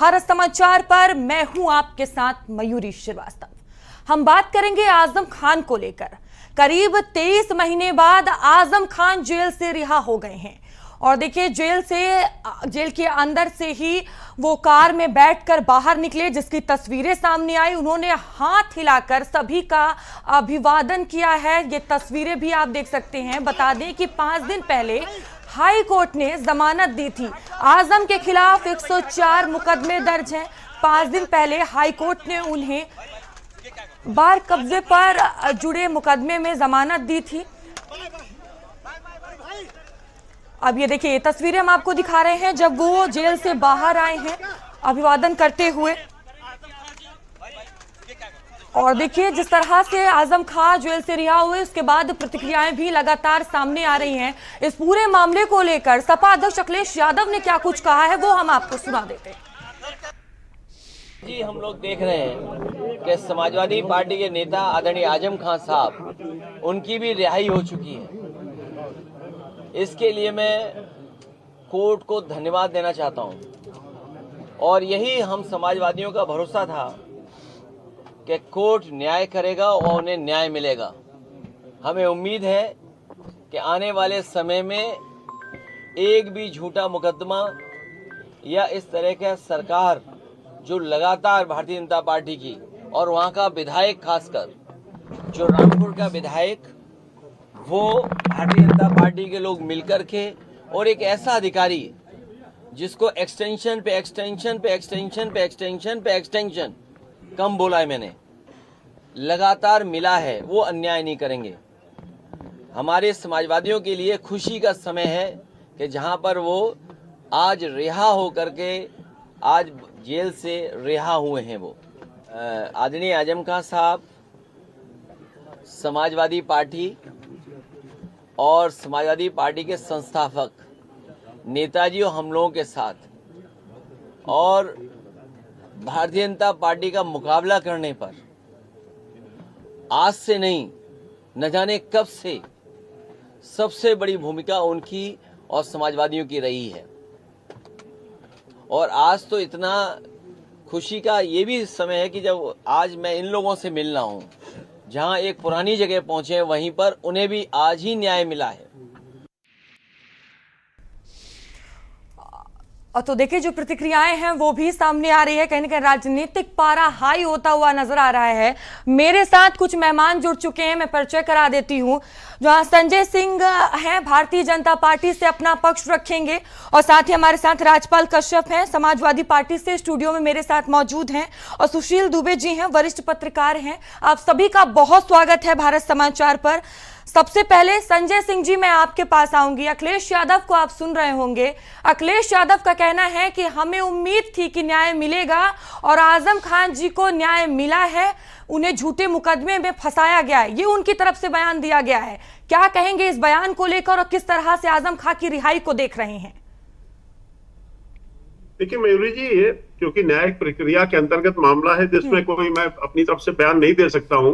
भारत समाचार पर मैं हूं आपके साथ मयूरी श्रीवास्तव। हम बात करेंगे आजम खान को लेकर। करीब 23 महीने बाद आजम खान जेल से रिहा हो गए हैं और देखिए जेल के अंदर से ही वो कार में बैठकर बाहर निकले, जिसकी तस्वीरें सामने आई। उन्होंने हाथ हिलाकर सभी का अभिवादन किया है। ये तस्वीरें भी आप देख सकते हैं। बता दें कि 5 दिन पहले हाई कोर्ट ने जमानत दी थी। आजम के खिलाफ 104 मुकदमे दर्ज हैं। 5 दिन पहले हाई कोर्ट ने उन्हें बार कब्जे पर जुड़े मुकदमे में जमानत दी थी। अब ये देखिए, ये तस्वीरें हम आपको दिखा रहे हैं जब वो जेल से बाहर आए हैं अभिवादन करते हुए। और देखिए जिस तरह से आजम खान जेल से रिहा हुए, उसके बाद प्रतिक्रियाएं भी लगातार सामने आ रही हैं। इस पूरे मामले को लेकर सपा अध्यक्ष अखिलेश यादव ने क्या कुछ कहा है वो हम आपको सुना देते हैं। जी, हम लोग देख रहे हैं कि समाजवादी पार्टी के नेता आदरणीय आजम खान साहब, उनकी भी रिहाई हो चुकी है। इसके लिए मैं कोर्ट को धन्यवाद देना चाहता हूं और यही हम समाजवादियों का भरोसा था कि कोर्ट न्याय करेगा और उन्हें न्याय मिलेगा। हमें उम्मीद है कि आने वाले समय में एक भी झूठा मुकदमा या इस तरह का सरकार जो लगातार भारतीय जनता पार्टी की और वहां का विधायक, खासकर जो रामपुर का विधायक, वो भारतीय जनता पार्टी के लोग मिलकर के और एक ऐसा अधिकारी जिसको एक्सटेंशन पे एक्सटेंशन पे एक्सटेंशन पे एक्सटेंशन पे एक्सटेंशन कम बोला है मैंने, लगातार मिला है, वो अन्याय नहीं करेंगे। हमारे समाजवादियों के लिए खुशी का समय है कि जहां पर वो आज रिहा हो करके आज जेल से रिहा हुए हैं। वो आदरणीय आजम खान साहब समाजवादी पार्टी और समाजवादी पार्टी के संस्थापक नेताजी और हम लोगों के साथ, और भारतीय जनता पार्टी का मुकाबला करने पर आज से नहीं न जाने कब से सबसे बड़ी भूमिका उनकी और समाजवादियों की रही है। और आज तो इतना खुशी का ये भी समय है कि जब आज मैं इन लोगों से मिल रहा हूं, जहां एक पुरानी जगह पहुंचे, वहीं पर उन्हें भी आज ही न्याय मिला है। और तो देखिए जो प्रतिक्रियाएं हैं वो भी सामने आ रही है। कहीं ना कहीं राजनीतिक पारा हाई होता हुआ नजर आ रहा है। मेरे साथ कुछ मेहमान जुड़ चुके हैं, मैं परिचय करा देती हूं। जहां संजय सिंह हैं, भारतीय जनता पार्टी से अपना पक्ष रखेंगे, और साथ ही हमारे साथ राजपाल कश्यप हैं, समाजवादी पार्टी से स्टूडियो में मेरे साथ मौजूद हैं, और सुशील दुबे जी हैं, वरिष्ठ पत्रकार हैं। आप सभी का बहुत स्वागत है भारत समाचार पर। सबसे पहले संजय सिंह जी, मैं आपके पास आऊंगी। अखिलेश यादव को आप सुन रहे होंगे। अखिलेश यादव का कहना है कि हमें उम्मीद थी कि न्याय मिलेगा और आजम खान जी को न्याय मिला है, उन्हें झूठे मुकदमे में फंसाया गया है, ये उनकी तरफ से बयान दिया गया है। क्या कहेंगे इस बयान को लेकर और किस तरह से आजम खान की रिहाई को देख रहे हैं? देखिए मयूरी जी, ये क्योंकि न्यायिक प्रक्रिया के अंतर्गत मामला है जिसमें कोई मैं अपनी तरफ से बयान नहीं दे सकता हूँ।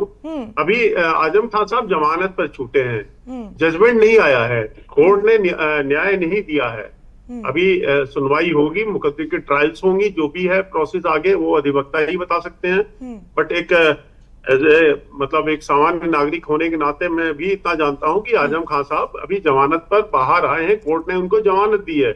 अभी आजम खान साहब जमानत पर छूटे हैं, जजमेंट नहीं आया है, कोर्ट ने न्याय नहीं दिया है। अभी सुनवाई होगी, मुकदमे की ट्रायल्स होंगी, जो भी है प्रोसेस आगे वो अधिवक्ता ही बता सकते हैं। बट एक मतलब एक सामान्य नागरिक होने के नाते मैं भी इतना जानता हूँ कि आजम खान साहब अभी जमानत पर बाहर आए हैं, कोर्ट ने उनको जमानत दी है,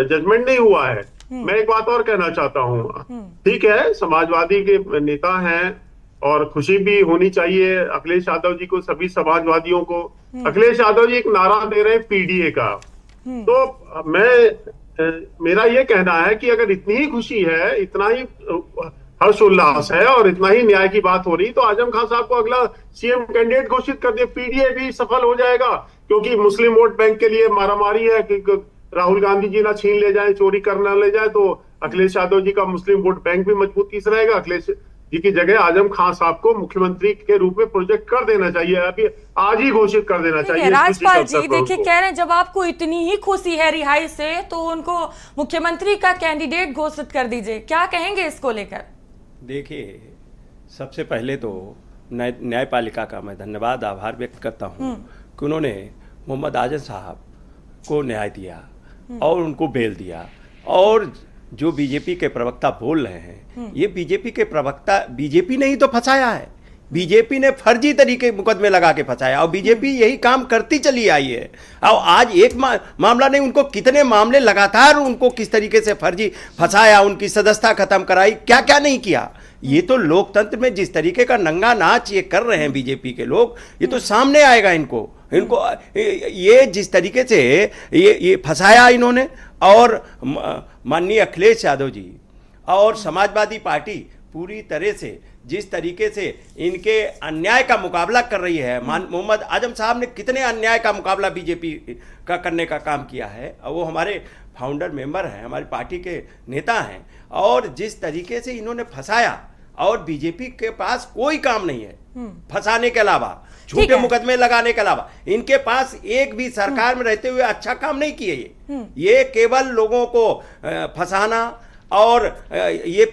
जजमेंट नहीं हुआ है। मैं एक बात और कहना चाहता हूँ, ठीक है समाजवादी के नेता हैं और खुशी भी होनी चाहिए अखिलेश यादव जी को, सभी समाजवादियों को। अखिलेश यादव जी एक नारा दे रहे हैं पीडीए का, तो मेरा ये कहना है कि अगर इतनी ही खुशी है, इतना ही हर्षोल्लास है और इतना ही न्याय की बात हो रही, तो आजम खान साहब को अगला सीएम कैंडिडेट घोषित कर दिए, पीडीए भी सफल हो जाएगा। क्योंकि मुस्लिम वोट बैंक के लिए मारामारी है कि राहुल गांधी जी ना छीन ले जाए, चोरी करना ले जाए, तो अखिलेश यादव जी का मुस्लिम वोट बैंक भी मजबूती से रहेगा। अखिलेश जी की जगह आजम खान साहब को मुख्यमंत्री के रूप में प्रोजेक्ट कर देना चाहिए, अभी आज ही घोषित कर देना चाहिए। राजपाल जी देखिए, कह रहे हैं जब आपको इतनी ही खुशी है रिहाई से तो उनको मुख्यमंत्री का कैंडिडेट घोषित कर दीजिए, क्या कहेंगे इसको लेकर? देखिए, सबसे पहले तो न्यायपालिका का मैं धन्यवाद, आभार व्यक्त करता हूँ कि उन्होंने मोहम्मद आजम साहब को न्याय दिया और उनको बेल दिया, और जो बीजेपी के प्रवक्ता बोल रहे हैं, ये बीजेपी के प्रवक्ता, बीजेपी ने ही तो फंसाया है। बीजेपी ने फर्जी तरीके मुकदमे लगा के फंसाया और बीजेपी यही काम करती चली आई है। और आज एक मामला नहीं, उनको कितने मामले लगातार उनको किस तरीके से फर्जी फंसाया, उनकी सदस्यता खत्म कराई, क्या क्या नहीं किया। ये तो लोकतंत्र में जिस तरीके का नंगा नाच ये कर रहे हैं बीजेपी के लोग, ये तो सामने आएगा इनको ये जिस तरीके से ये फंसाया इन्होंने। और माननीय अखिलेश यादव जी और समाजवादी पार्टी पूरी तरह से जिस तरीके से इनके अन्याय का मुकाबला कर रही है, मोहम्मद आजम साहब ने कितने अन्याय का मुकाबला बीजेपी का करने का काम किया है, और वो हमारे फाउंडर मेंबर हैं, हमारी पार्टी के नेता हैं, और जिस तरीके से इन्होंने फंसाया, और बीजेपी के पास कोई काम नहीं है फंसाने के अलावा, झूठे मुकदमे लगाने के अलावा। इनके पास एक भी सरकार में रहते हुए अच्छा काम नहीं किए। ये केवल लोगों को फंसाना, और ये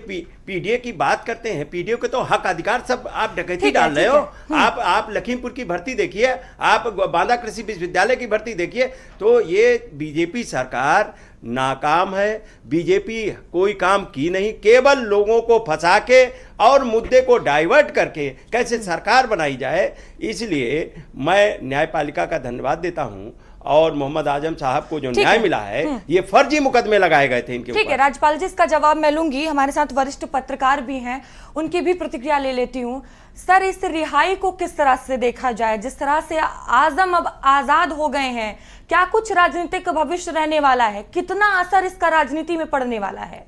पीडीए की बात करते हैं। पीडीए के तो हक अधिकार सब आप डकैती डाल रहे हो। आप लखीमपुर की भर्ती देखिए, आप बांदा कृषि विश्वविद्यालय की भर्ती देखिए, तो ये बीजेपी सरकार नाकाम है। बीजेपी कोई काम की नहीं, केवल लोगों को फंसा के और मुद्दे को डाइवर्ट करके कैसे सरकार बनाई जाए। इसलिए मैं न्यायपालिका का धन्यवाद देता हूं, और मोहम्मद आजम साहब को जो न्याय मिला है, ये फर्जी मुकदमे लगाए गए थे इनके ऊपर। ठीक है राज्यपाल जी, इसका जवाब मैं लूंगी। हमारे साथ वरिष्ठ पत्रकार भी हैं, उनकी भी प्रतिक्रिया ले लेती हूँ। सर, इस रिहाई को किस तरह से देखा जाए? जिस तरह से आजम अब आजाद हो गए हैं, क्या कुछ राजनीतिक भविष्य रहने वाला है? कितना असर इसका राजनीति में पड़ने वाला है?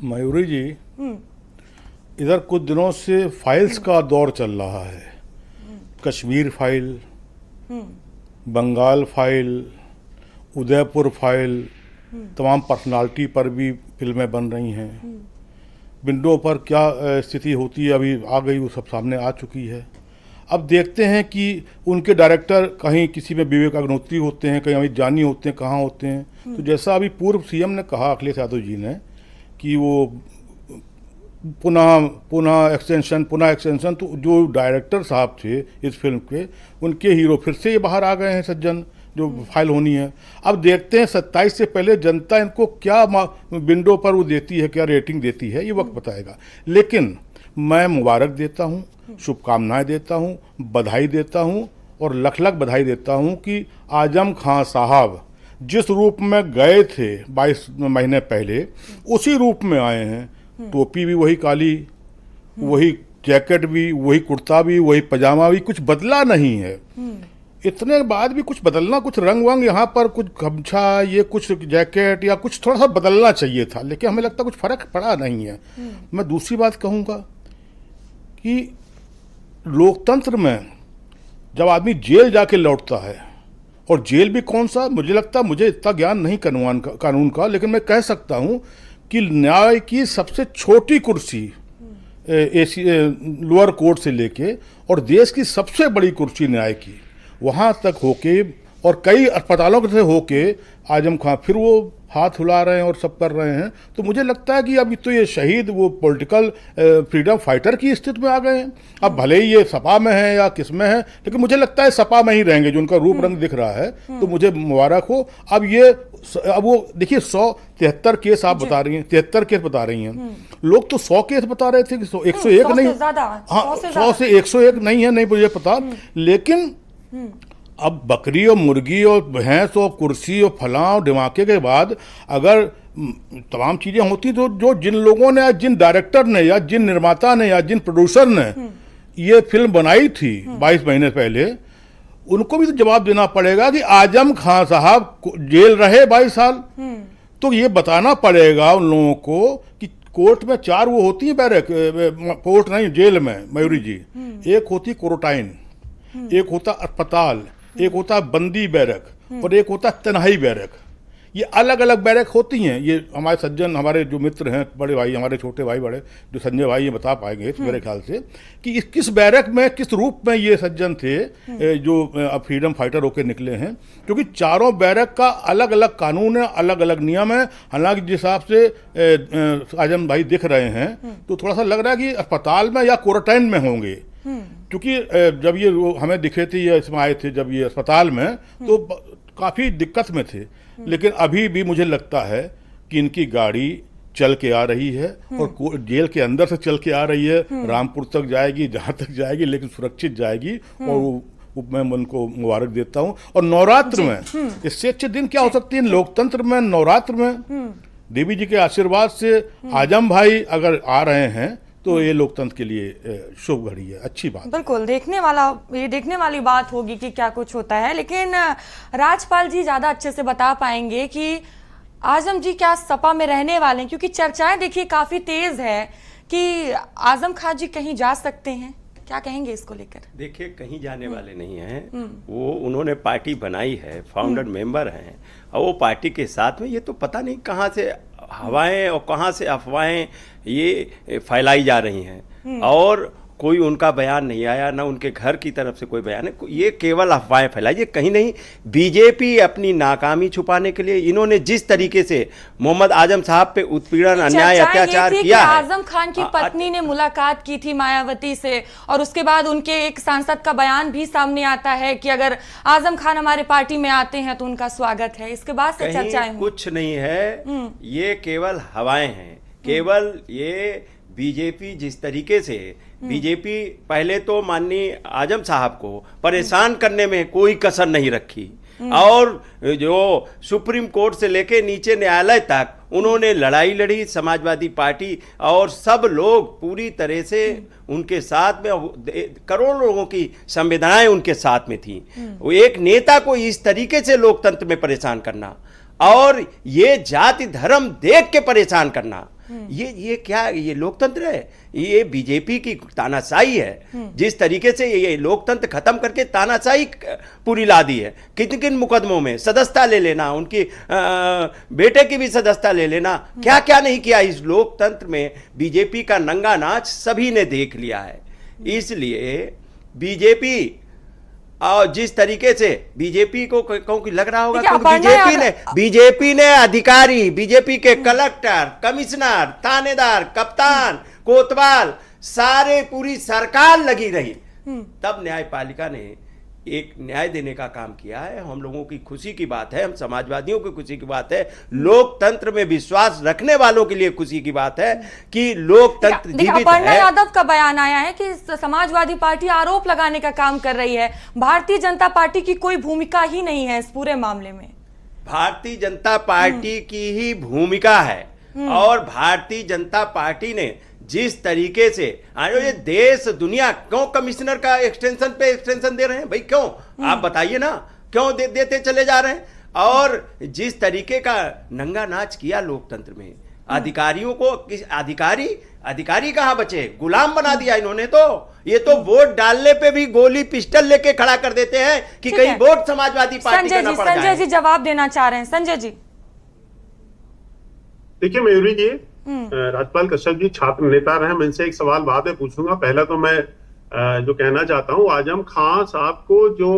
मयूरी जी, इधर कुछ दिनों से फाइल्स का दौर चल रहा है। Kashmir file, Bengal file, Udaipur file, तमाम पर्सनालिटी पर भी फिल्में बन रही हैं। विंडो पर क्या स्थिति होती है अभी आ गई, वो सब सामने आ चुकी है। अब देखते हैं कि उनके डायरेक्टर कहीं किसी में विवेक अग्निहोत्री होते हैं, कहीं अमित जानी होते हैं, कहाँ होते हैं। तो जैसा अभी पूर्व सीएम ने कहा, अखिलेश यादव जी ने, कि वो पुनः एक्सटेंशन, तो जो डायरेक्टर साहब थे इस फिल्म के, उनके हीरो फिर से ये बाहर आ गए हैं, सज्जन, जो फाइल होनी है। अब देखते हैं 27 से पहले जनता इनको क्या विंडो पर वो देती है, क्या रेटिंग देती है, ये वक्त बताएगा। लेकिन मैं मुबारक देता हूँ, शुभकामनाएं देता हूँ, बधाई देता हूँ, और लख लख बधाई देता हूँ कि आजम खां साहब जिस रूप में गए थे 22 महीने पहले, उसी रूप में आए हैं। टोपी भी वही काली, वही जैकेट भी, वही कुर्ता भी, वही पजामा भी, कुछ बदला नहीं है। इतने बाद भी कुछ बदलना, कुछ रंग वंग यहाँ पर, कुछ गमछा, ये कुछ जैकेट या कुछ थोड़ा सा बदलना चाहिए था, लेकिन हमें लगता कुछ फर्क पड़ा नहीं है। मैं दूसरी बात कहूँगा कि लोकतंत्र में जब आदमी जेल जाके लौटता है, और जेल भी कौन सा, मुझे लगता, मुझे इतना ज्ञान नहीं कानून का, लेकिन मैं कह सकता हूँ कि न्याय की सबसे छोटी कुर्सी लोअर कोर्ट से लेके और देश की सबसे बड़ी कुर्सी न्याय की, वहाँ तक होके, और कई अस्पतालों से होके आजम खां फिर वो हाथ हिला रहे हैं और सब कर रहे हैं। तो मुझे लगता है कि अभी तो ये शहीद वो पॉलिटिकल फ्रीडम फाइटर की स्थिति में आ गए हैं। अब भले ही ये सपा में है या किस में है, लेकिन मुझे लगता है सपा में ही रहेंगे, जो उनका रूप रंग दिख रहा है। तो मुझे मुबारक हो। अब वो देखिए 173 केस आप बता रही हैं, 73 केस बता रही हैं। लोग तो 100 केस बता रहे थे कि 101 नहीं, हाँ 100 से 101 नहीं है, नहीं मुझे पता। लेकिन अब बकरी और मुर्गी और भैंस और कुर्सी और फलां धमाके के बाद अगर तमाम चीज़ें होती, तो जो जिन लोगों ने, जिन डायरेक्टर ने, या जिन निर्माता ने, या जिन प्रोड्यूसर ने ये फिल्म बनाई थी 22 महीने पहले, उनको भी तो जवाब देना पड़ेगा कि आजम खां साहब जेल रहे 22 साल। तो ये बताना पड़ेगा उन लोगों को कि कोर्ट में 4 वो होती हैं बैरक, कोर्ट नहीं, जेल में मयूरी जी, एक होती क्वारंटाइन, एक होता अस्पताल, एक होता बंदी बैरक, और एक होता तन्हाई बैरक। ये अलग अलग बैरक होती हैं। ये हमारे सज्जन, हमारे जो मित्र हैं, बड़े भाई, हमारे छोटे भाई बड़े, जो संजय भाई, ये बता पाएंगे मेरे ख्याल से कि किस बैरक में, किस रूप में ये सज्जन थे जो फ्रीडम फाइटर होकर निकले हैं। क्योंकि चारों बैरक का अलग अलग कानून है, अलग अलग नियम है। हालांकि जिस हिसाब से आजम भाई दिख रहे हैं, तो थोड़ा सा लग रहा है कि अस्पताल में या क्वारंटाइन में होंगे। क्योंकि जब ये हमें दिखे थे, ये इसमें आए थे जब ये अस्पताल में, तो काफ़ी दिक्कत में थे। लेकिन अभी भी मुझे लगता है कि इनकी गाड़ी चल के आ रही है और जेल के अंदर से चल के आ रही है, रामपुर तक जाएगी, जहां तक जाएगी, लेकिन सुरक्षित जाएगी। और मैं उनको मुबारक देता हूं। और नवरात्र में इससे अच्छे दिन क्या हो सकते हैं लोकतंत्र में? नवरात्र में देवी जी के आशीर्वाद से आजम भाई अगर आ रहे हैं तो ये लोकतंत्र के लिए शुभ घड़ी है, अच्छी बात। बिल्कुल, ये देखने वाली बात होगी कि क्या कुछ होता है। लेकिन राजपाल जी ज्यादा अच्छे से बता पाएंगे कि आजम जी क्या सपा में रहने वाले हैं, क्योंकि चर्चाएं देखिए काफी तेज है कि आजम खान जी कहीं जा सकते हैं। क्या कहेंगे इसको लेकर? देखिए, कहीं जाने वाले नहीं हैं। वो उन्होंने पार्टी बनाई है, फाउंडर मेंबर हैं, और वो पार्टी के साथ में, ये तो पता नहीं कहाँ से हवाएं और कहाँ से अफवाहें ये फैलाई जा रही हैं। और कोई उनका बयान नहीं आया, ना उनके घर की तरफ से कोई बयान है। ये केवल अफवाहें फैलाई। ये कहीं नहीं, बीजेपी अपनी नाकामी छुपाने के लिए इन्होंने जिस तरीके से मोहम्मद आजम साहब पे उत्पीड़न, अन्याय, अत्याचार किया है। आजम खान की पत्नी ने मुलाकात की थी मायावती से, और उसके बाद उनके एक सांसद का बयान भी सामने आता है कि अगर आजम खान हमारे पार्टी में आते हैं तो उनका स्वागत है। इसके बाद से चर्चाएं कुछ नहीं है, ये केवल हवाएं हैं। केवल ये बीजेपी जिस तरीके से बीजेपी पहले तो माननीय आजम साहब को परेशान करने में कोई कसर नहीं रखी, और जो सुप्रीम कोर्ट से लेके नीचे न्यायालय तक उन्होंने लड़ाई लड़ी। समाजवादी पार्टी और सब लोग पूरी तरह से उनके साथ में, करोड़ों लोगों की संवेदनाएं उनके साथ में थी। वो एक नेता को इस तरीके से लोकतंत्र में परेशान करना और ये जाति धर्म देख के परेशान करना, ये क्या, ये लोकतंत्र है? ये बीजेपी की तानाशाही है। जिस तरीके से ये लोकतंत्र खत्म करके तानाशाही पूरी ला दी है। किन किन मुकदमों में सदस्यता ले लेना, उनकी बेटे की भी सदस्यता ले लेना, क्या क्या नहीं किया इस लोकतंत्र में। बीजेपी का नंगा नाच सभी ने देख लिया है। इसलिए बीजेपी, और जिस तरीके से बीजेपी को क्योंकि लग रहा होगा क्योंकि बीजेपी ने अधिकारी, बीजेपी के कलेक्टर, कमिश्नर, थानेदार, कप्तान, कोतवाल, सारे पूरी सरकार लगी रही, तब न्यायपालिका ने एक न्याय देने का काम किया है। हम लोगों की खुशी की बात है, हम समाजवादियों की खुशी की बात है, लोकतंत्र में विश्वास रखने वालों के लिए खुशी की बात है कि लोकतंत्र जीवित है। अपर्णा यादव का बयान आया है कि समाजवादी पार्टी आरोप लगाने का काम कर रही है, भारतीय जनता पार्टी की कोई भूमिका ही नहीं है इस पूरे मामले में। भारतीय जनता पार्टी की ही भूमिका है, और भारतीय जनता पार्टी ने जिस तरीके से ये देश दुनिया, क्यों कमिश्नर का एक्सटेंशन पे एक्सटेंशन दे रहे हैं भाई? क्यों आप बताइए ना, क्यों देते चले जा रहे हैं? और जिस तरीके का नंगा नाच किया लोकतंत्र में, अधिकारियों को, अधिकारी कहाँ बचे? गुलाम बना दिया इन्होंने। तो ये तो वोट डालने पे भी गोली पिस्टल लेके खड़ा कर देते हैं कि कहीं वोट समाजवादी पार्टी का ना पड़ जाए। संजय जी जवाब देना चाह रहे हैं। संजय जी, देखिए मयूरी जी, राजपाल कश्यप जी छात्र नेता रहे, मैं इनसे एक सवाल बाद में पूछूंगा। पहला तो मैं जो कहना चाहता हूँ, आजम खान साहब को जो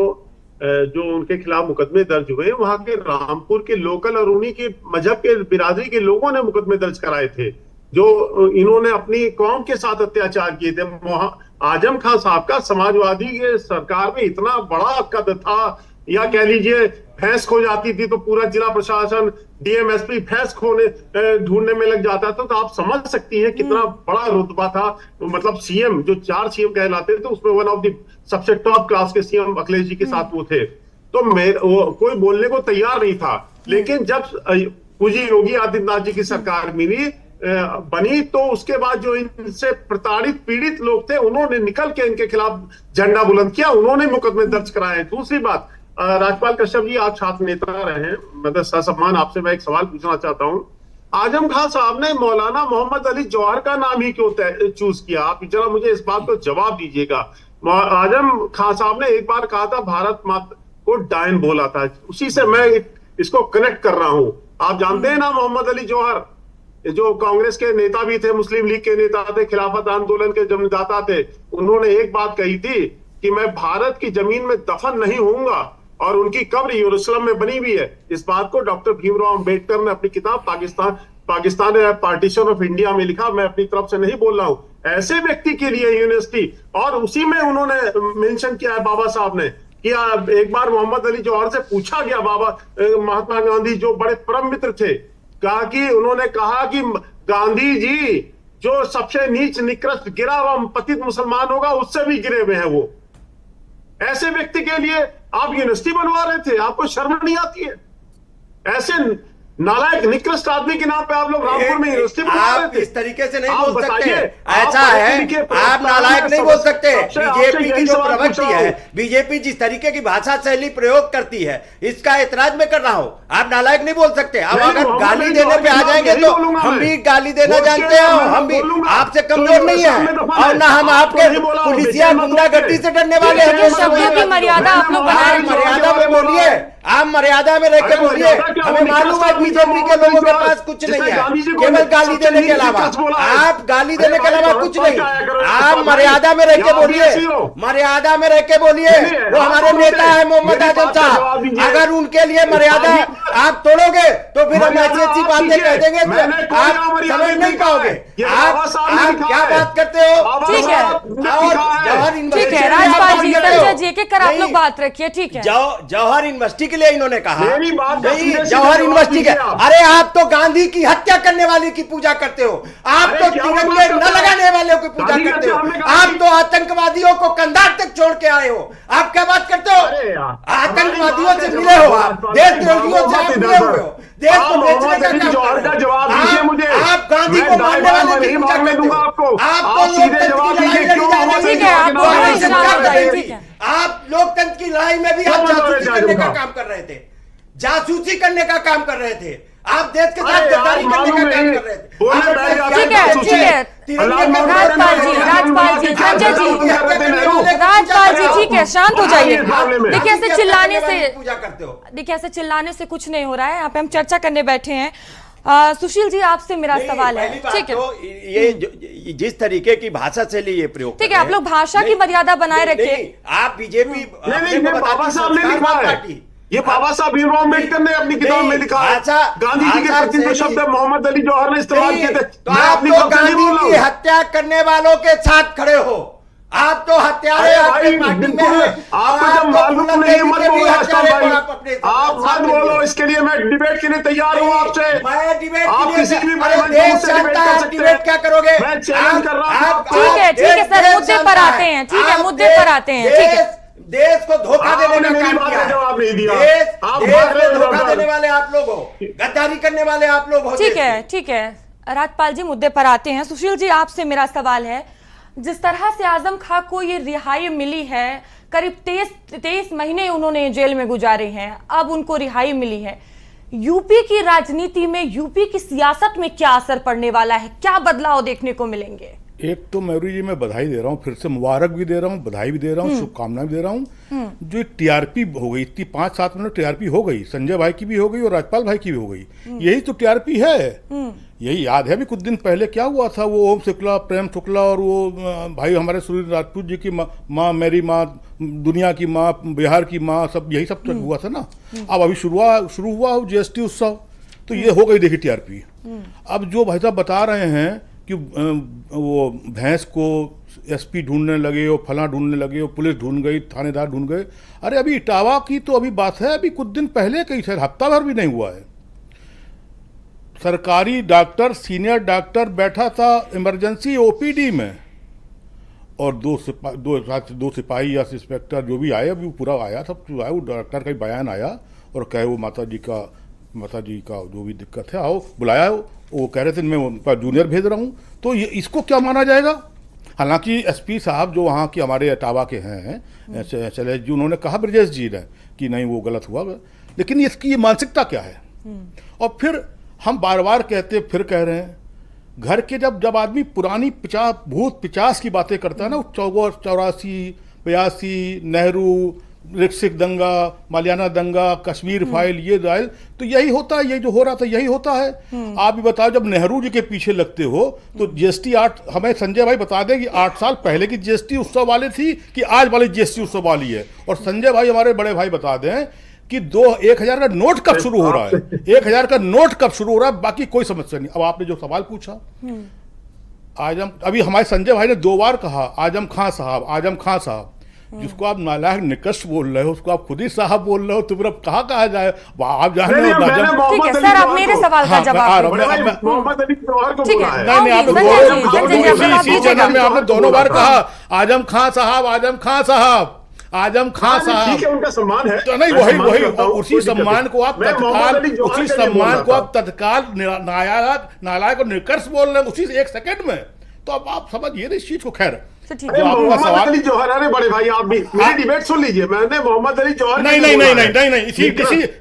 उनके खिलाफ मुकदमे दर्ज हुए, वहां के रामपुर के लोकल और उन्हीं के मजहब के बिरादरी के लोगों ने मुकदमे दर्ज कराए थे, जो इन्होंने अपनी कौम के साथ अत्याचार किए थे। आजम खान साहब का समाजवादी के सरकार में इतना बड़ा कद था, या कह लीजिए भैंस खो जाती थी तो पूरा जिला प्रशासन, डीएमएसपी भैंस ढूंढने में लग जाता था। तो आप समझ सकती हैं कितना बड़ा रुतबा था। मतलब सीएम, जो 4 सीएम कहलाते थे, उसमें वन ऑफ द सबसे टॉप क्लास के सीएम अखिलेश जी के साथ वो थे। तो कोई बोलने को तैयार नहीं था। लेकिन जब पूजी योगी आदित्यनाथ जी की सरकार बनी, तो उसके बाद जो इनसे प्रताड़ित पीड़ित लोग थे, उन्होंने निकल के इनके खिलाफ झंडा बुलंद किया, उन्होंने मुकदमे दर्ज कराए। दूसरी बात, राजपाल कश्यप जी, आप छात्र नेता रहे, मतलब ससम्मान आपसे मैं एक सवाल पूछना चाहता हूं। आजम खान साहब ने मौलाना मोहम्मद अली जौहर का नाम ही क्यों चूज किया? आप जरा मुझे इस बात को जवाब दीजिएगा। आजम खान साहब ने एक बार कहा था भारत माता को डायन बोला था, उसी से मैं इसको कनेक्ट कर रहा हूं। आप जानते हैं ना मोहम्मद अली जौहर, जो कांग्रेस के नेता भी थे, मुस्लिम लीग के नेता थे, खिलाफत आंदोलन के जन्मदाता थे। उन्होंने एक बात कही थी कि मैं भारत की जमीन में दफन नहीं होऊंगा, और उनकी कब्र यरूशलेम में बनी हुई है। इस बात को डॉक्टर भीमराव अंबेडकर ने अपनी किताब पाकिस्तान पार्टीशन ऑफ इंडिया में लिखा, मैं अपनी तरफ से नहीं बोल रहा हूं। ऐसे व्यक्ति के लिए यूनिवर्सिटी, और उसी में उन्होंने मेंशन किया है बाबा साहब ने कि एक बार मोहम्मद अली जौहर से पूछा गया, महात्मा गांधी जो बड़े परम मित्र थे, उन्होंने कहा कि गांधी जी जो सबसे नीच निकृष्ट गिरा हुआ पतित मुसलमान होगा उससे भी गिरे हुए हैं वो। ऐसे व्यक्ति के लिए आप यूनिवर्सिटी बनवा रहे थे, आपको शर्म नहीं आती है? ऐसे नालायक निकृष्ट आदमी के नाम पे आप लोग रामपुर में यूनिवर्सिटी बनवा रहे आप थे। इस तरीके से नहीं आप बोल सकते। बताइए, ऐसा आप है, आप नालायक नहीं बोल सकते। बीजेपी की जो प्रवृत्ति है, बीजेपी जिस तरीके की भाषा शैली प्रयोग करती है, इसका ऐतराज मैं कर रहा हूं। आप नालायक नहीं बोल सकते। अब अगर गाली देने पे आ जाएंगे तो हम भी गाली देना जानते हैं, और हम भी आपसे कमजोर नहीं है, और ना हम आपके पुलिसिया गुंडागर्दी से डरने वाले हैं। शब्दों की मर्यादा आप लोग बना रहे हैं। मर्यादा में बोलिए, आप मर्यादा में रह के बोलिए। हमें मालूम है बीजेपी के लोगों के पास कुछ नहीं है, केवल गाली देने के अलावा। आप गाली देने के अलावा कुछ नहीं। आप मर्यादा में रह के बोलिए, मर्यादा में रह के बोलिए। वो हमारे नेता है मोहम्मद आजम साहब, अगर उनके लिए मर्यादा आप तोड़ोगे तो फिर हम ऐसी ऐसी बातें कह देंगे तो आप समझ नहीं पाओगे। आप क्या बात करते हो? ठीक है, ठीक है राजपाल जी, संजय जी के कर आप लोग बात रखिए। ठीक है, जौहर यूनिवर्सिटी के लिए इन्होंने कहा मेरी बात नहीं, जौहर यूनिवर्सिटी के। अरे आप तो गांधी की हत्या करने वाले की पूजा करते हो, आप तो तिरंगे न लगाने वालों की पूजा करते हो, आप तो आतंकवादियों को कंधार तक छोड़ के आए हो। आप क्या बात करते हो? आतंकवादियों से मिले हो, आप देशद्रोहियों से आप मिले हुए हो, देश को बेचने का काम कर रहे हो। आप गांधी को मारने वाले की पूजा करते हो। आप तो लोकतंत्र की लड़ाई लड़ी जा रहे हो। ठीक है, आप दोनों इशारा हो जाइए। ठीक है, आप लोकतंत्र की लड़ाई में भी आप जासूसी करने का काम कर रहे थे, जासूसी करने का काम कर रहे थे, आप देश के साथ गद्दारी करने का काम कर रहे थे। ठीक है, ठीक है राजपाल जी, राजपाल जी, संजय जी, राजपाल जी ठीक है, शांत हो जाइए। देखिए ऐसे चिल्लाने से, पूजा करते हो। देखिए ऐसे चिल्लाने से कुछ नहीं हो रहा है। यहाँ पे हम चर्चा करने बैठे हैं। सुशील जी आपसे मेरा सवाल है। ठीक है, ये जिस तरीके की भाषा शैली ये प्रयोग, ठीक है, आप लोग भाषा की मर्यादा बनाए रखिए। आप बीजेपी बाबा साहब ने लिखा है, ये बाबा साहब भीमराव अम्बेडकर ने अपनी किताब में लिखा है। गांधी जी के प्रति जो शब्द मोहम्मद अली जौहर ने इस्तेमाल किए थे, तो आप तो गांधी की हत्या करने वालों के साथ खड़े हो। आप तो हत्यारे आपकी पार्टी में हैं। आपको जब मालूम नहीं मत बोलो आप मत बोलो। इसके लिए मैं डिबेट के लिए तैयार हूँ आपसे। मैं डिबेट आप किसी भी देश जानता है डिबेट क्या करोगे। मैं चैलेंज कर रहा हूँ। ठीक है सर, मुद्दे पर आते हैं। ठीक है, मुद्दे पर आते हैं। ठीक है, देश को धोखा देने का काम किया। जवाब नहीं दिया। देश को धोखा देने वाले आप लोग हो, गद्दारी करने वाले आप लोग हो। ठीक है, ठीक है राजपाल जी, मुद्दे पर आते हैं। सुशील जी आपसे मेरा सवाल है, जिस तरह से आजम खां को ये रिहाई मिली है, करीब 23 महीने उन्होंने जेल में गुजारे हैं, अब उनको रिहाई मिली है, यूपी की राजनीति में, यूपी की सियासत में क्या असर पड़ने वाला है? क्या बदलाव देखने को मिलेंगे? एक तो मयूरी जी मैं बधाई दे रहा हूँ, फिर से मुबारक भी दे रहा हूँ, बधाई भी दे रहा हूँ, शुभकामनाएं भी दे रहा हूँ। जो टीआरपी हो गई, इतनी 5-7 मिनट टीआरपी हो गई, संजय भाई की भी हो गई और राजपाल भाई की भी हो गई, यही तो टीआरपी है। यही याद है भी कुछ दिन पहले क्या हुआ था, वो ओम शुक्ला, प्रेम शुक्ला और वो भाई हमारे सुनील राजपूत जी की माँ, मेरी माँ, दुनिया की माँ, बिहार की माँ, सब यही सब हुआ था ना। अब अभी शुरू हुआ जीएसटी उत्सव, तो ये हो गई देखिए टीआरपी। अब जो भाई साहब बता रहे हैं कि वो भैंस को एसपी ढूंढने लगे और फला ढूंढने लगे और पुलिस ढूंढ गई, थानेदार ढूंढ गए। अरे अभी इटावा की तो अभी बात है, अभी कुछ दिन पहले कहीं शायद हफ्ता भर भी नहीं हुआ है, सरकारी डॉक्टर, सीनियर डॉक्टर बैठा था इमरजेंसी ओपीडी में, और दो सिपाही या इंस्पेक्टर जो भी आए, अभी पूरा आया, सब जो आया, वो डॉक्टर का ही बयान आया और कहे वो माता जी का जो भी दिक्कत है आओ बुलाया हो। वो कह रहे थे मैं उनका जूनियर भेज रहा हूँ। तो ये इसको क्या माना जाएगा? हालांकि एसपी साहब जो वहाँ के हमारे इटावा के हैं, शैलेश जी, उन्होंने कहा ब्रजेश जी ने कि नहीं वो गलत हुआ, लेकिन इसकी ये मानसिकता क्या है? और फिर हम बार बार कहते, फिर कह रहे हैं, घर के जब आदमी पुरानी 50 की बातें करता है ना, 84, 82, नेहरू, रिक्सिक दंगा, मालियाना दंगा, कश्मीर फाइल, ये दाइल, तो यही होता है, ये जो हो रहा था यही होता है। आप भी बताओ, जब नेहरू जी के पीछे लगते हो तो जीएसटी 8, हमें संजय भाई बता दें कि 8 साल पहले की जीएसटी उत्सव वाली थी कि आज वाली जीएसटी उत्सव वाली है। और संजय भाई हमारे बड़े भाई बता दें कि 1000 का नोट कब शुरू हो रहा है, 1000 का नोट कब शुरू हो रहा है, बाकी कोई समस्या नहीं। अब आपने जो सवाल पूछा, अभी हमारे संजय भाई ने 2 बार कहा आजम खां साहब, आजम खां साहब। जिसको आप नालायक निकष बोल रहे हो उसको आप खुद ही साहब बोल रहे हो, तो फिर अब कहा जाए? आप जाने नहीं, हो मैंने ठीक है मोहम्मद सर, अली आप मेरे जौहर को- सवाल का हाँ, जवाब मैं- दीजिए। मैं- मोहम्मद अली जौहर को ठीक है। बोला है। नहीं, आपने संजय दोनों- जी, दो- संजय जी, इसी- जवाब इसी दीजिएगा। चैनल में आपने दोनों बार कहा आजम खां साहब, आजम खां साहब, आजम खां हाँ, साहब। ठीक है, उनका सम्मान है। तो नहीं, मैं वही सम्मान वही करता हूं, उसी कोई दिक्कत सम्मान नहीं। को आप मैं मोहम्मद तत्काल, अली जौहर उसी के लिए बोल सम्मान रहा को था। आप तत्काल नालायक और निकर्ष बोल रहे हैं उसी 1 सेकंड में, तो अब आप समझिए इस चीज को। खैर, तो ठीक अरे है। जो आपका मोहम्मद सवाल- अली जौहर, अरे बड़े भाई आप भी मेरी डिबेट सुन लीजिए। मैंने मोहम्मद अली जौहर नहीं के नहीं लिए नहीं बोला नहीं है। नहीं नहीं इसी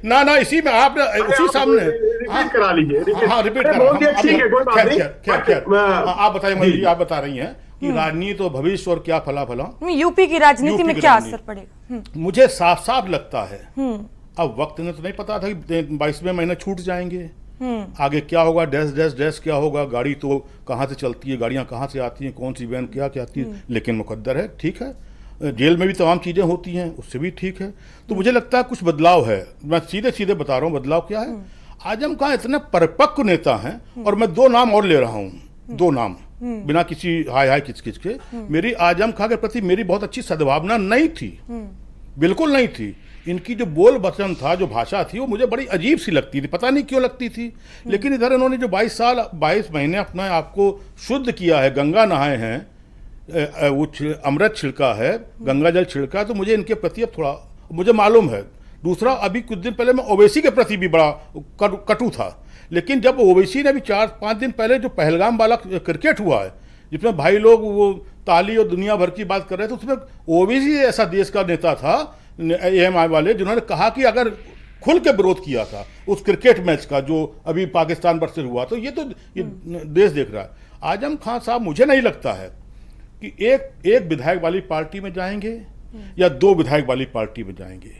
ना इसी में आपने उसी आप सामने रिपीट करा लीजिए। हाँ, रिपीट अरे करा। बोल दिया, ठीक है, कोई बात नहीं। खैर, मैं- आप बताइए जी। मधु जी, आप बता रही हैं कि राजनीति और भविष्य और क्या फला फला। यूपी की राजनीति यूपी में की क्या राजनीति। असर पड़ेगा? मुझे साफ साफ लगता है, अब वक्त ने तो नहीं पता था कि 22वें महीने छूट जाएंगे, आगे क्या होगा, डैश डैश डैश क्या होगा, गाड़ी तो कहाँ से चलती है, गाड़ियाँ कहाँ से आती हैं, कौन सी वैन क्या क्या आती है, लेकिन मुकद्दर है, ठीक है। जेल में भी तमाम चीज़ें होती हैं, उससे भी ठीक है। तो मुझे लगता है कुछ बदलाव है। मैं सीधे सीधे बता रहा हूँ बदलाव क्या है। आजम खां इतने परिपक्व नेता हैं, और मैं 2 नाम और ले रहा हूँ, 2 नाम बिना किसी हाय हाय किच के। मेरी आजम खां के प्रति मेरी बहुत अच्छी सद्भावना नहीं थी, बिल्कुल नहीं थी। इनकी जो बोल वचन था, जो भाषा थी, वो मुझे बड़ी अजीब सी लगती थी, पता नहीं क्यों लगती थी। लेकिन इधर इन्होंने जो 22 महीने अपना आपको शुद्ध किया है, गंगा नहाए हैं, वो अमृत छिड़का है, गंगा जल छिड़का, तो मुझे इनके प्रति अब थोड़ा मुझे मालूम है। दूसरा, अभी कुछ दिन पहले मैं ओवैसी के प्रति भी बड़ा कटु था, लेकिन जब ओवैसी ने भी 4-5 दिन पहले जो पहलगाम वाला क्रिकेट हुआ है, जिसमें भाई लोग वो ताली और दुनिया भर की बात कर रहे थे, उसमें ओवैसी ऐसा देश का नेता था, AMI वाले, जिन्होंने कहा कि अगर खुल के विरोध किया था उस क्रिकेट मैच का जो अभी पाकिस्तान वर्सेस हुआ, तो ये देश देख रहा है। आजम खां साहब, मुझे नहीं लगता है कि एक विधायक वाली पार्टी में जाएंगे या 2 विधायक वाली पार्टी में जाएंगे।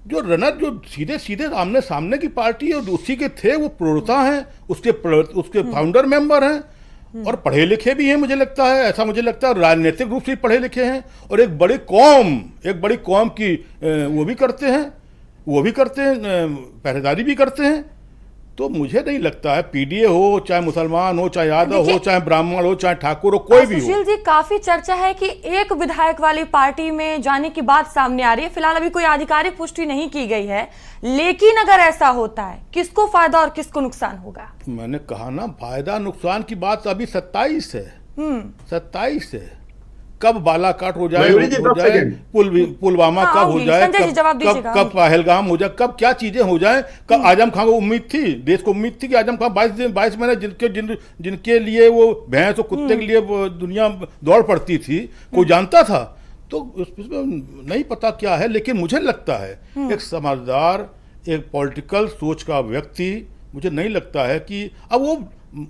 जो रनर, जो सीधे सीधे आमने सामने की पार्टी है, उसी के थे, वो प्रवक्ता हैं, उसके फाउंडर मेंबर हैं, और पढ़े लिखे भी हैं, मुझे लगता है, ऐसा मुझे लगता है, राजनीतिक रूप से पढ़े लिखे हैं, और एक बड़ी कौम की वो भी करते हैं, पहरेदारी भी करते हैं। तो मुझे नहीं लगता है पीडीए हो, चाहे मुसलमान हो, चाहे यादव हो, चाहे ब्राह्मण हो, चाहे ठाकुर हो, कोई भी हो। सुशील जी, काफी चर्चा है कि एक विधायक वाली पार्टी में जाने की बात सामने आ रही है। फिलहाल अभी कोई आधिकारिक पुष्टि नहीं की गई है, लेकिन अगर ऐसा होता है, किसको फायदा और किसको नुकसान होगा? मैंने कहा ना, फायदा नुकसान की बात अभी 27 है, 27 है। कब बालाकाट हो जाए, पुलवामा कब हो जाए, कब पहलगाम हो जाए, कब क्या चीजें हो जाए। कब आजम खां को उम्मीद थी, देश को उम्मीद थी कि आजम खां 22 महीने जिनके लिए वो भैंस और कुत्ते के लिए वो दुनिया दौड़ पड़ती थी, कोई जानता था? तो उसमें नहीं पता क्या है, लेकिन मुझे लगता है एक समझदार, एक पॉलिटिकल सोच का व्यक्ति, मुझे नहीं लगता है कि अब वो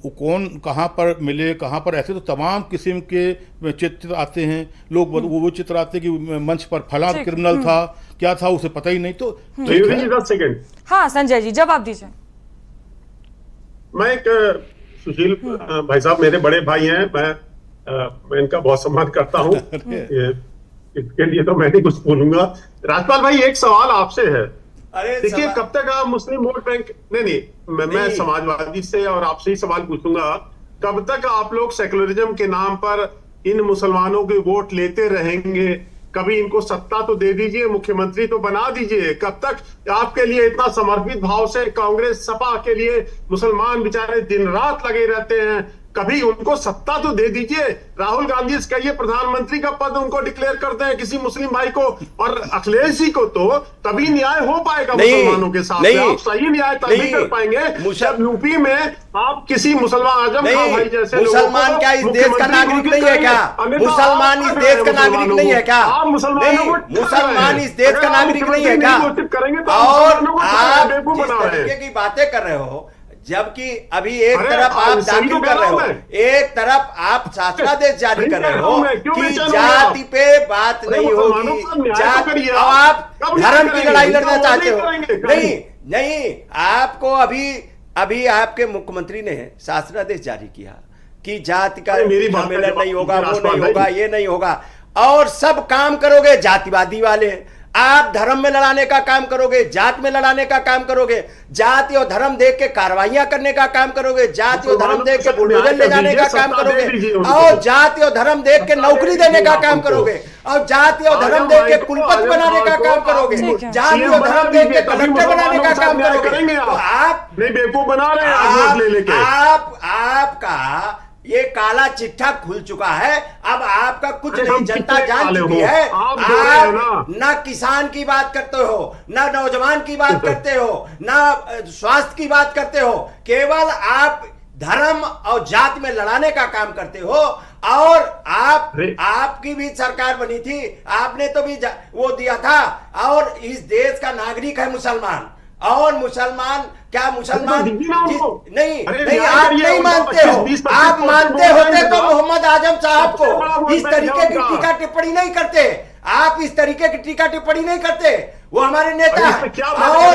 कौन कहाँ पर मिले, कहाँ पर, ऐसे तो तमाम किस्म के चित्र आते हैं, लोग वो चित्र आते हैं कि मंच पर फला क्रिमिनल था, क्या था उसे पता ही नहीं। तो 10 सेकंड। हाँ संजय जी, जवाब दीजिए। मैं एक सुशील भाई साहब मेरे बड़े भाई हैं, मैं इनका बहुत सम्मान करता हूँ, इसके लिए तो मैं नहीं कुछ बोलूंगा। राजपाल भाई, एक सवाल आपसे है। देखिए, कब तक आप मुस्लिम वोट बैंक, नहीं, मैं समाजवादी से और आपसे ही सवाल पूछूंगा, कब तक आप लोग सेकुलरिज्म के नाम पर इन मुसलमानों के वोट लेते रहेंगे? कभी इनको सत्ता तो दे दीजिए, मुख्यमंत्री तो बना दीजिए। कब तक आपके लिए इतना समर्पित भाव से कांग्रेस सपा के लिए मुसलमान बेचारे दिन रात लगे रहते हैं, कभी उनको सत्ता तो दे दीजिए। राहुल गांधी कहिए प्रधानमंत्री का पद उनको डिक्लेयर करते हैं किसी मुस्लिम भाई को, और अखिलेश जी को, तो तभी न्याय हो पाएगा मुसलमानों के साथ। आप सही न्याय तभी कर पाएंगे जब यूपी में आप किसी मुसलमान आजम खां भाई जैसे मुसलमान क्या इस देश का नागरिक नहीं है क्या? मुसलमान इस देश का नागरिक नहीं है क्या? आप मुसलमान इस देश का नागरिक नहीं है क्या? और आप जिस तरीके की बातें कर रहे हो, जबकि अभी एक तरफ आप दाखिल कर रहे हो, एक तरफ आप शासनादेश जारी कर रहे हो कि जाति पे बात नहीं होगी, आप धर्म की लड़ाई लड़ना चाहते हो। नहीं, आपको अभी आपके मुख्यमंत्री ने शासनादेश जारी किया कि जाति का सम्मेलन नहीं होगा, वो नहीं होगा, ये नहीं होगा, और सब काम करोगे जातिवादी वाले। आप धर्म में लड़ाने का काम करोगे, जात में लड़ाने का काम करोगे, जाति और धर्म देख के कार्रवाइयां करने का काम करोगे, जाति और धर्म देख के बुलडोजर ले जाने का काम करोगे, और जाति और धर्म देख के नौकरी देने का काम करोगे, और जाति और धर्म देख के कुलपति बनाने का काम करोगे, जाति और धर्म देख के कलेक्टर बनाने का काम करोगे। तो आप बेवकूफ बना रहे हैं। आपका ये काला चिट्ठा खुल चुका है। अब आपका कुछ नहीं, जनता जान चुकी है। आप ना किसान की बात करते हो, ना नौजवान की बात करते हो, ना स्वास्थ्य की बात करते हो, केवल आप धर्म और जाति में लड़ाने का काम करते हो। और आपकी भी सरकार बनी थी, आपने तो भी वो दिया था। और इस देश का नागरिक है मुसलमान, और मुसलमान क्या मुसलमान नहीं आप नहीं मानते हो। आप मानते होते तो मोहम्मद आजम साहब को इस तरीके की टीका टिप्पणी नहीं करते। आप इस तरीके की टीका टिप्पणी नहीं करते, वो हमारे नेता है। और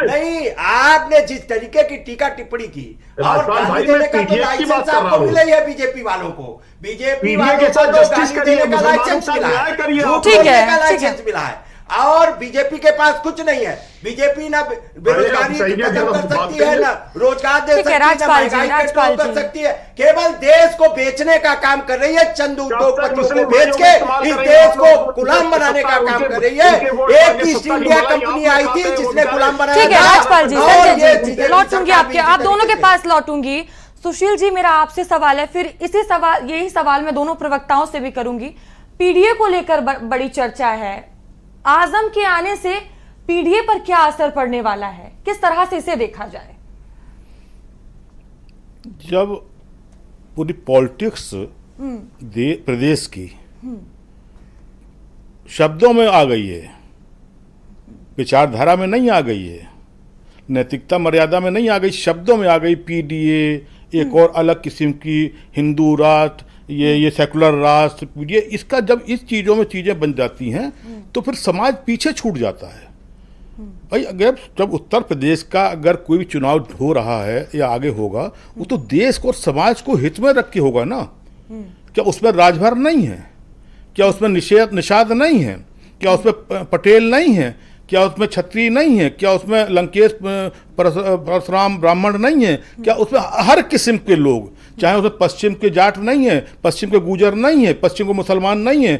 नहीं, आपने जिस तरीके की टीका टिप्पणी की और गाली देने का तो लाइसेंस आपको मिला ही है। बीजेपी वालों को, बीजेपी वालों को तो गाली देने का लाइसेंस मिला है, झूठ बोलने का लाइसेंस मिला है। और बीजेपी के पास कुछ नहीं है। बीजेपी ना बेरोजगारी खत्म कर सकती है, ना रोजगार दे सकती है, ना महंगाई कंट्रोल कर सकती है। केवल देश को बेचने का काम कर रही है। चंद उद्योगपतियों को बेच के इस देश को गुलाम बनाने का काम कर रही है। एक ईस्ट इंडिया कंपनी आई थी जिसने गुलाम बनाया। ठीक है राजपाल जी, संजय जी लौटूंगी आपके, आप दोनों के पास लौटूंगी। सुशील जी, मेरा आपसे सवाल है, फिर यही सवाल मैं दोनों प्रवक्ताओं से भी करूंगी। पीडीए को लेकर बड़ी चर्चा है। आजम के आने से पीडीए पर क्या असर पड़ने वाला है, किस तरह से इसे देखा जाए? जब पूरी पॉलिटिक्स प्रदेश की शब्दों में आ गई है, विचारधारा में नहीं आ गई है, नैतिकता मर्यादा में नहीं आ गई, शब्दों में आ गई। पीडीए एक और अलग किस्म की हिंदू राष्ट्र, ये सेकुलर राष्ट्र, पीडीए, इसका जब इस चीज़ों में चीज़ें बन जाती हैं तो फिर समाज पीछे छूट जाता है। भाई अगर जब उत्तर प्रदेश का अगर कोई भी चुनाव हो रहा है या आगे होगा, वो तो देश को और समाज को हित में रख के होगा ना। क्या उसमें राजभर नहीं है? क्या उसमें निषाद नहीं है? क्या उसमें पटेल नहीं है? क्या उसमें क्षत्रिय नहीं है? क्या उसमें लंकेश परशुराम ब्राह्मण नहीं है? क्या उसमें हर किस्म के लोग, चाहे उसमें पश्चिम के जाट नहीं है, पश्चिम के गुजर नहीं है, पश्चिम के मुसलमान नहीं है,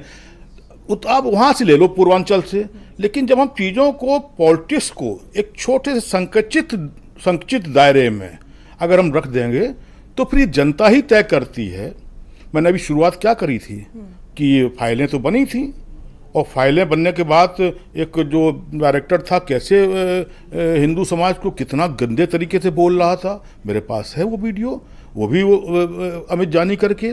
तो आप वहाँ से ले लो, पूर्वांचल से। लेकिन जब हम चीज़ों को, पॉलिटिक्स को एक छोटे से संकुचित दायरे में अगर हम रख देंगे तो फिर जनता ही तय करती है। मैंने अभी शुरुआत क्या करी थी कि फाइलें तो बनी थी, और फाइलें बनने के बाद एक जो डायरेक्टर था कैसे हिंदू समाज को कितना गंदे तरीके से बोल रहा था, मेरे पास है वो वीडियो, वो भी वो अमित जानी करके।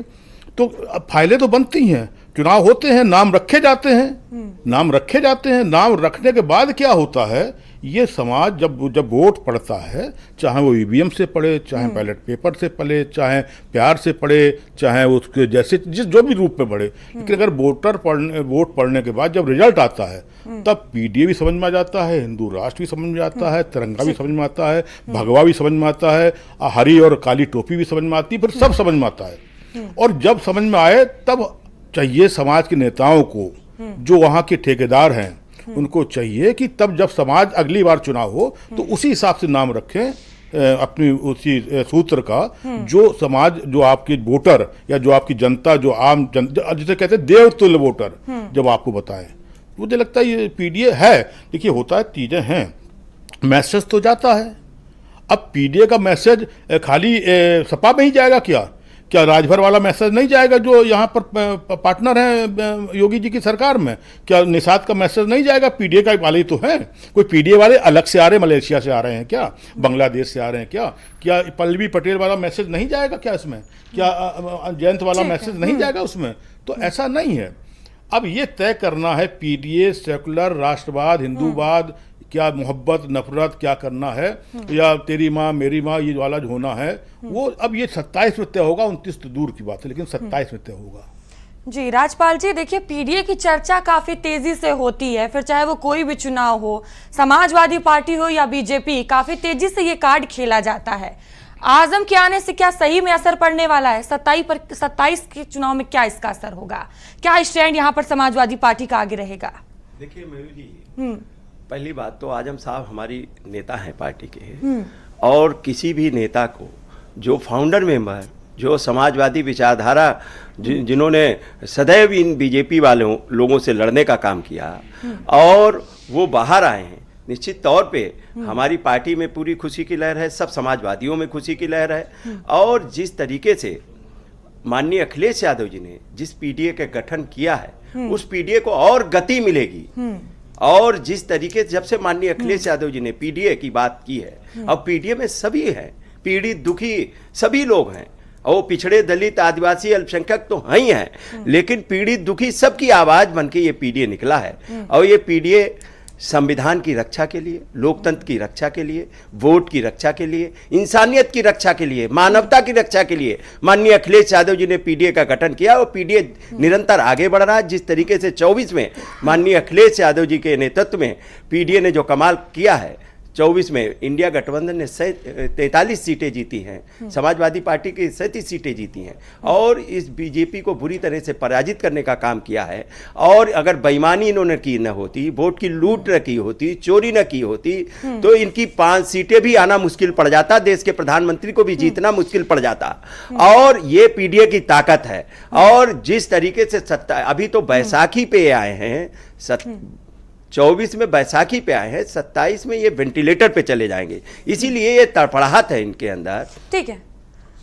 तो फाइलें तो बनती हैं, चुनाव होते हैं, नाम रखे जाते हैं, नाम रखे जाते हैं। नाम रखने के बाद क्या होता है, ये समाज जब वोट पड़ता है, चाहे वो ईवीएम से पड़े, चाहे बैलेट पेपर से पड़े, चाहे प्यार से पड़े, चाहे उसके जैसे जो भी रूप में पड़े, लेकिन अगर वोट पड़ने के बाद जब रिजल्ट आता है तब पीडीए भी समझ में आ जाता है, हिंदू राष्ट्र भी समझ में आता है, तिरंगा भी समझ में आता है, भगवा भी समझ में आता है, हरी और काली टोपी भी समझ में आती है, फिर सब समझ में आता है। और जब समझ में आए तब चाहिए समाज के नेताओं को, जो वहाँ के ठेकेदार हैं, उनको चाहिए कि तब जब समाज अगली बार चुनाव हो तो उसी हिसाब से नाम रखें अपनी उसी सूत्र का, जो समाज, जो आपके वोटर या जो आपकी जनता, जो आम जनता, जिसे कहते हैं देवतुल्य वोटर, जब आपको बताएं। मुझे लगता है ये पीडीए है। देखिए होता है, चीज़ें हैं, मैसेज तो जाता है। अब पीडीए का मैसेज खाली सपा में ही जाएगा क्या राजभर वाला मैसेज नहीं जाएगा जो यहाँ पर पार्टनर हैं योगी जी की सरकार में? क्या निषाद का मैसेज नहीं जाएगा? पीडीए का वाले तो हैं। कोई पीडीए वाले अलग से आ रहे हैं, मलेशिया से आ रहे हैं क्या, बांग्लादेश से आ रहे हैं क्या पल्लवी पटेल वाला मैसेज नहीं जाएगा क्या इसमें? क्या जयंत वाला मैसेज नहीं जाएगा उसमें? तो ऐसा नहीं है। अब ये तय करना है पीडीए, सेकुलर, राष्ट्रवाद, हिंदूवाद, क्या मोहब्बत नफरत क्या करना है, या तेरी माँ मेरी माँ ये वाला जो होना है, वो अब ये 27 में तय होगा। 29 तो दूर की बात है, लेकिन 27 में तय होगा। जी राजपाल जी, देखिए पीडीए की चर्चा काफी तेजी से होती है, फिर चाहे वो कोई भी चुनाव हो, समाजवादी पार्टी हो या बीजेपी, काफी तेजी से ये कार्ड खेला जाता है। आजम के आने से क्या सही में असर पड़ने वाला है? 27 के चुनाव में क्या इसका असर होगा? क्या स्टैंड यहाँ पर समाजवादी पार्टी का आगे रहेगा? देखिए मयूर जी, पहली बात तो आजम साहब हमारी नेता हैं पार्टी के, और किसी भी नेता को जो फाउंडर मेंबर, जो समाजवादी विचारधारा जिन्होंने सदैव इन बीजेपी वालों लोगों से लड़ने का काम किया और वो बाहर आए हैं, निश्चित तौर पे हमारी पार्टी में पूरी खुशी की लहर है, सब समाजवादियों में खुशी की लहर है। और जिस तरीके से माननीय अखिलेश यादव जी ने जिस पीडीए का गठन किया है, उस पीडीए को और गति मिलेगी। और जिस तरीके से जब से माननीय अखिलेश यादव जी ने पीडीए की बात की है, अब पीडीए में सभी हैं, पीड़ित दुखी सभी लोग हैं, और वो पिछड़े दलित आदिवासी अल्पसंख्यक तो हैं ही हैं, लेकिन पीड़ित दुखी सबकी आवाज बनके ये पीडीए निकला है। और ये पीडीए संविधान की रक्षा के लिए, लोकतंत्र की रक्षा के लिए, वोट की रक्षा के लिए, इंसानियत की रक्षा के लिए, मानवता की रक्षा के लिए माननीय अखिलेश यादव जी ने पीडीए का गठन किया और पीडीए निरंतर आगे बढ़ रहा है। जिस तरीके से 24 में माननीय अखिलेश यादव जी के नेतृत्व में पीडीए ने जो कमाल किया है, 24 में इंडिया गठबंधन ने 43 सीटें जीती हैं, समाजवादी पार्टी की 37 सीटें जीती हैं, और इस बीजेपी को बुरी तरह से पराजित करने का काम किया है। और अगर बेईमानी इन्होंने की न होती, वोट की लूट न की होती, चोरी न की होती, तो इनकी 5 सीटें भी आना मुश्किल पड़ जाता, देश के प्रधानमंत्री को भी जीतना मुश्किल पड़ जाता। और ये पीडीए की ताकत है। और जिस तरीके से अभी तो बैसाखी पे आए हैं, 24 में बैसाखी पे आए हैं, 27 में ये वेंटिलेटर पे चले जाएंगे, इसीलिए ये तड़फड़ाहट है इनके अंदर। ठीक है,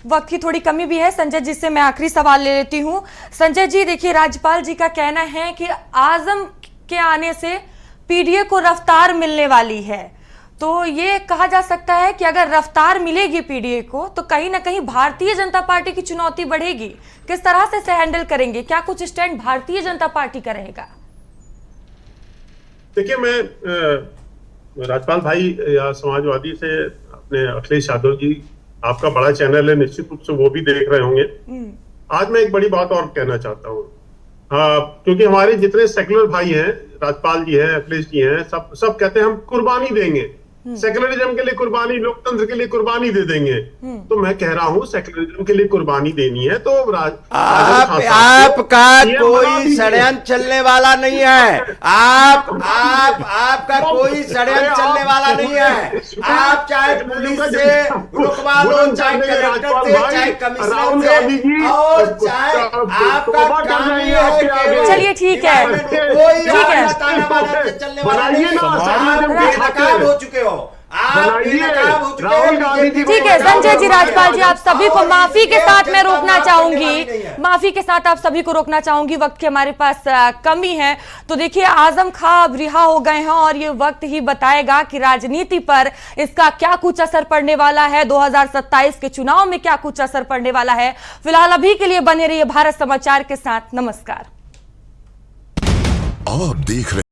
वक्त की थोड़ी कमी भी है। संजय जी से मैं आखिरी सवाल ले लेती हूं। संजय जी, देखिए राज्यपाल जी का कहना है कि आजम के आने से पीडीए को रफ्तार मिलने वाली है, तो ये कहा जा सकता है कि अगर रफ्तार मिलेगी पीडीए को तो कहीं ना कहीं भारतीय जनता पार्टी की चुनौती बढ़ेगी। किस तरह से हैंडल करेंगे? क्या कुछ स्टैंड भारतीय जनता पार्टी का रहेगा? देखिए, मैं राज्यपाल भाई या समाजवादी से अपने अखिलेश यादव जी, आपका बड़ा चैनल है, निश्चित रूप से वो भी देख रहे होंगे। आज मैं एक बड़ी बात और कहना चाहता हूँ, क्योंकि हमारे जितने सेकुलर भाई हैं, राज्यपाल जी हैं, अखिलेश जी हैं, सब कहते हैं हम कुर्बानी देंगे, सेकुलरिज्म के लिए कुर्बानी, लोकतंत्र के लिए कुर्बानी दे देंगे। तो मैं कह रहा हूं सेकुलरिज्म के लिए कुर्बानी देनी है तो आपका कोई षड्यंत्र चलने वाला नहीं है। आपका कोई षड्यंत्र चलने वाला नहीं है। आप चाहे पुलिस से रुकवा लो, चाहे कलेक्टर से, चाहे कमिश्नर से, और चाहे आपका काम ये है। चलिए ठीक है, कोई ठीक है, चलने वाला नहीं है। नाकाम हो चुके हो। ठीक है संजय जी, राज्यपाल जी, आप सभी को माफी के साथ मैं रोकना चाहूंगी, माफी के साथ आप सभी को रोकना चाहूंगी, वक्त की हमारे पास कमी है। तो देखिए, आजम खां अब रिहा हो गए हैं और ये वक्त ही बताएगा कि राजनीति पर इसका क्या कुछ असर पड़ने वाला है, 2027 के चुनाव में क्या कुछ असर पड़ने वाला है। फिलहाल अभी के लिए बने रहिए भारत समाचार के साथ। नमस्कार। और देख रहे